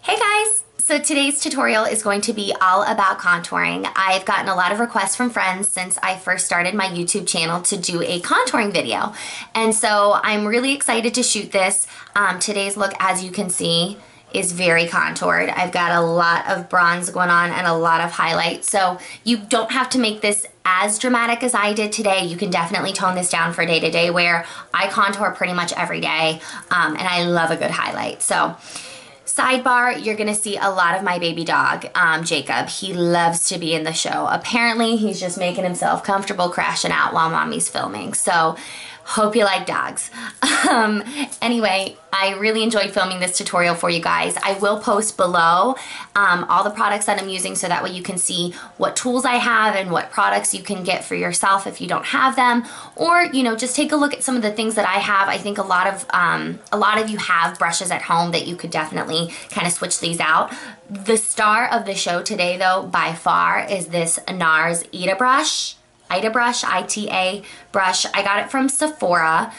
Hey guys! So today's tutorial is going to be all about contouring. I've gotten a lot of requests from friends since I first started my YouTube channel to do a contouring video. And so I'm really excited to shoot this. Today's look, as you can see, is very contoured. I've got a lot of bronze going on and a lot of highlight. So you don't have to make this as dramatic as I did today. You can definitely tone this down for day-to-day wear. I contour pretty much every day and I love a good highlight. So sidebar, you're gonna see a lot of my baby dog, Jacob. He loves to be in the show. Apparently, he's just making himself comfortable crashing out while mommy's filming. So, hope you like dogs. Anyway, I really enjoyed filming this tutorial for you guys. I will post below all the products that I'm using so that way you can see what tools I have and what products you can get for yourself if you don't have them. Or, you know, just take a look at some of the things that I have. I think a lot of you have brushes at home that you could definitely kind of switch these out. The star of the show today, though, by far, is this NARS ITA Brush. ITA brush. I got it from Sephora.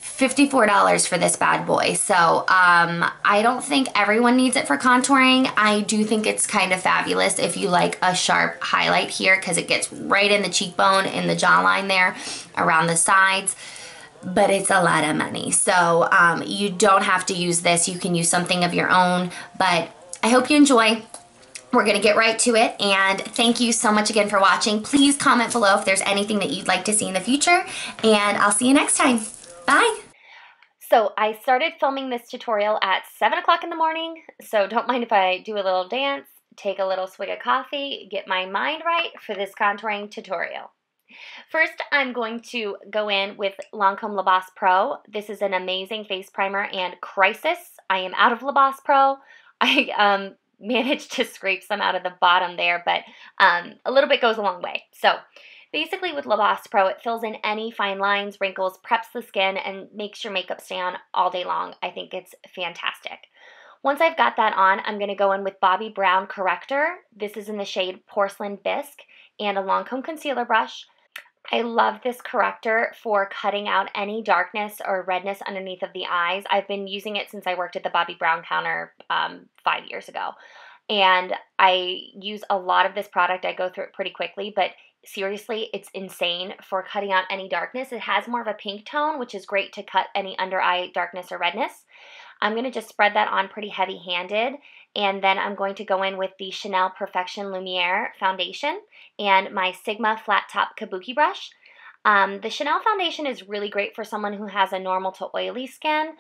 $54 for this bad boy. So I don't think everyone needs it for contouring. I do think it's kind of fabulous if you like a sharp highlight here because it gets right in the cheekbone, in the jawline there, around the sides. But it's a lot of money. So you don't have to use this. You can use something of your own. But I hope you enjoy. We're gonna get right to it, and thank you so much again for watching. Please comment below if there's anything that you'd like to see in the future, and I'll see you next time. Bye! So I started filming this tutorial at 7 o'clock in the morning, so don't mind if I do a little dance, take a little swig of coffee, get my mind right for this contouring tutorial. First, I'm going to go in with Lancome La Bosse Pro. This is an amazing face primer, and crisis, I am out of La Bosse Pro. I managed to scrape some out of the bottom there, but a little bit goes a long way. So basically with La Bosse Pro, it fills in any fine lines, wrinkles, preps the skin, and makes your makeup stay on all day long. I think it's fantastic. Once I've got that on, I'm going to go in with Bobbi Brown Corrector. This is in the shade Porcelain Bisque, and a Lancome concealer brush. I love this corrector for cutting out any darkness or redness underneath of the eyes. I've been using it since I worked at the Bobbi Brown counter 5 years ago. And I use a lot of this product. I go through it pretty quickly, but seriously, it's insane for cutting out any darkness. It has more of a pink tone, which is great to cut any under eye darkness or redness. I'm going to just spread that on pretty heavy-handed, and then I'm going to go in with the Chanel Perfection Lumiere foundation and my Sigma Flat Top Kabuki brush. The Chanel foundation is really great for someone who has a normal to oily skin.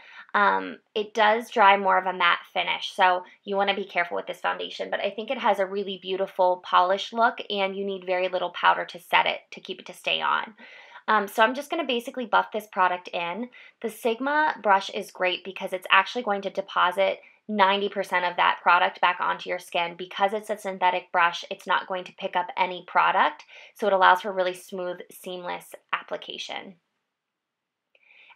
It does dry more of a matte finish, so you want to be careful with this foundation, but I think it has a really beautiful polished look, and you need very little powder to set it, to keep it to stay on. So I'm just going to basically buff this product in. The Sigma brush is great because it's actually going to deposit 90% of that product back onto your skin. Because it's a synthetic brush, it's not going to pick up any product, so it allows for really smooth, seamless application.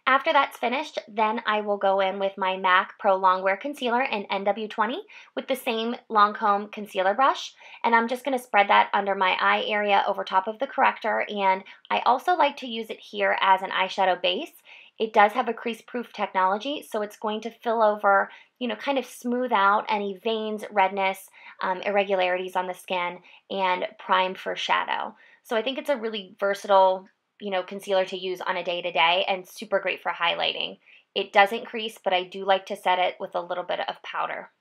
After that's finished, then I will go in with my MAC Pro Longwear Concealer in NW20 with the same Lancome concealer brush, and I'm just going to spread that under my eye area over top of the corrector, and I also like to use it here as an eyeshadow base. It does have a crease-proof technology, so it's going to fill over, you know, kind of smooth out any veins, redness, irregularities on the skin, and prime for shadow. So I think it's a really versatile, you know, concealer to use on a day-to-day and super great for highlighting. It doesn't crease, but I do like to set it with a little bit of powder.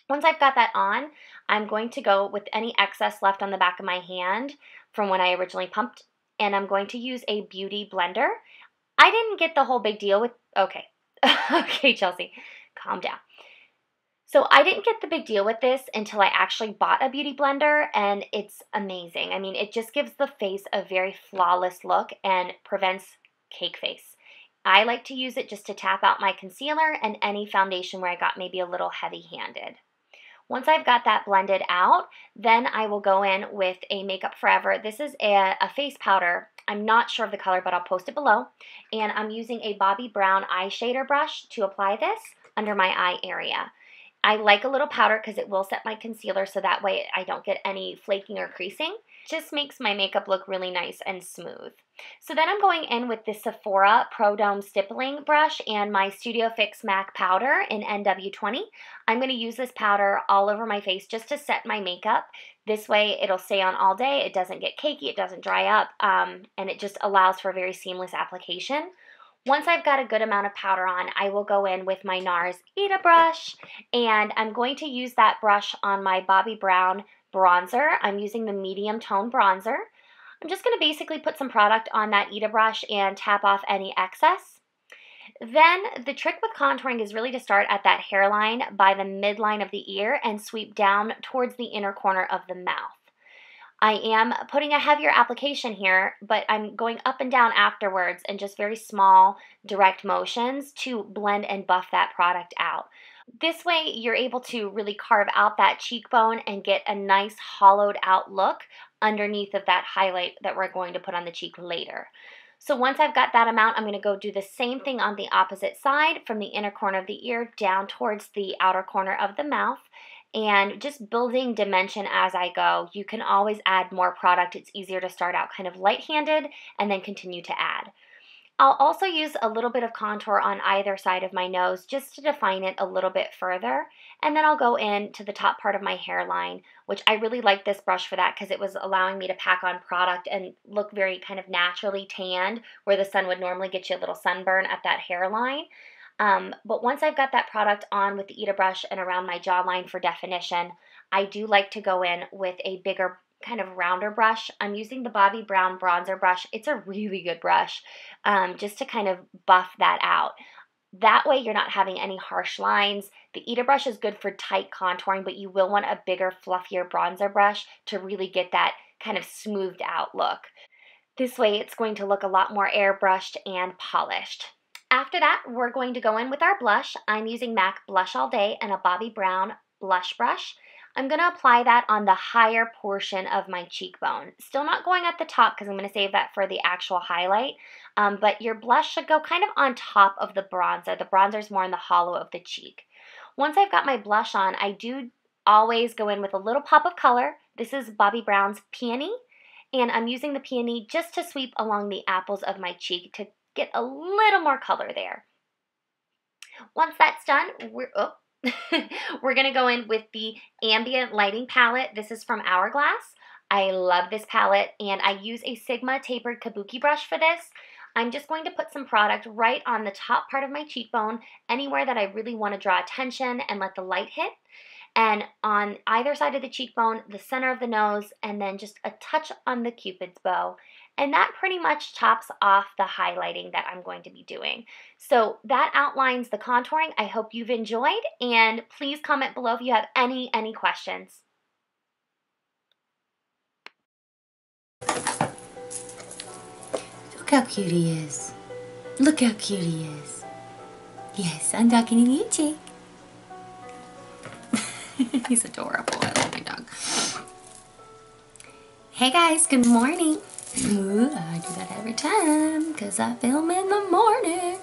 Once I've got that on, I'm going to go with any excess left on the back of my hand from when I originally pumped, and I'm going to use a beauty blender. I didn't get the whole big deal with, okay, okay, Chelsea, calm down. So I didn't get the big deal with this until I actually bought a beauty blender, and it's amazing. I mean, it just gives the face a very flawless look and prevents cake face. I like to use it just to tap out my concealer and any foundation where I got maybe a little heavy-handed. Once I've got that blended out, then I will go in with a Makeup Forever. This is a face powder. I'm not sure of the color, but I'll post it below. And I'm using a Bobbi Brown eye shader brush to apply this under my eye area. I like a little powder because it will set my concealer so that way I don't get any flaking or creasing. Just makes my makeup look really nice and smooth. So then I'm going in with the Sephora Pro Dome Stippling brush and my Studio Fix MAC powder in NW20. I'm going to use this powder all over my face just to set my makeup. This way it'll stay on all day, it doesn't get cakey, it doesn't dry up, and it just allows for a very seamless application. Once I've got a good amount of powder on, I will go in with my NARS ITA brush, and I'm going to use that brush on my Bobbi Brown bronzer. I'm using the medium tone bronzer. I'm just going to basically put some product on that ITA brush and tap off any excess. Then the trick with contouring is really to start at that hairline by the midline of the ear and sweep down towards the inner corner of the mouth. I am putting a heavier application here, but I'm going up and down afterwards in just very small, direct motions to blend and buff that product out. This way, you're able to really carve out that cheekbone and get a nice hollowed out look underneath of that highlight that we're going to put on the cheek later. So once I've got that amount, I'm going to go do the same thing on the opposite side from the inner corner of the ear down towards the outer corner of the mouth. And just building dimension as I go. You can always add more product. It's easier to start out kind of light-handed and then continue to add. I'll also use a little bit of contour on either side of my nose just to define it a little bit further. And then I'll go in to the top part of my hairline, which I really like this brush for that because it was allowing me to pack on product and look very kind of naturally tanned, where the sun would normally get you a little sunburn at that hairline. But once I've got that product on with the ITA brush and around my jawline for definition, I do like to go in with a bigger kind of rounder brush. I'm using the Bobbi Brown bronzer brush. It's a really good brush just to kind of buff that out. That way you're not having any harsh lines. The ITA brush is good for tight contouring, but you will want a bigger, fluffier bronzer brush to really get that kind of smoothed out look. This way it's going to look a lot more airbrushed and polished. After that, we're going to go in with our blush. I'm using MAC Blush All Day and a Bobbi Brown blush brush. I'm going to apply that on the higher portion of my cheekbone. Still not going at the top because I'm going to save that for the actual highlight. But your blush should go kind of on top of the bronzer. The bronzer is more in the hollow of the cheek. Once I've got my blush on, I do always go in with a little pop of color. This is Bobbi Brown's Peony. And I'm using the Peony just to sweep along the apples of my cheek to get a little more color there. Once that's done, we're going to go in with the Ambient Lighting Palette. This is from HourGlass. I love this palette, and I use a Sigma tapered Kabuki brush for this. I'm just going to put some product right on the top part of my cheekbone, anywhere that I really want to draw attention and let the light hit. And on either side of the cheekbone, the center of the nose, and then just a touch on the Cupid's bow. And that pretty much tops off the highlighting that I'm going to be doing. So that outlines the contouring. I hope you've enjoyed, and please comment below if you have any questions. Look how cute he is. Look how cute he is. Yes, I'm talking to you, Jake. He's adorable. I love my dog. Hey guys, good morning. Ooh, I do that every time because I film in the morning.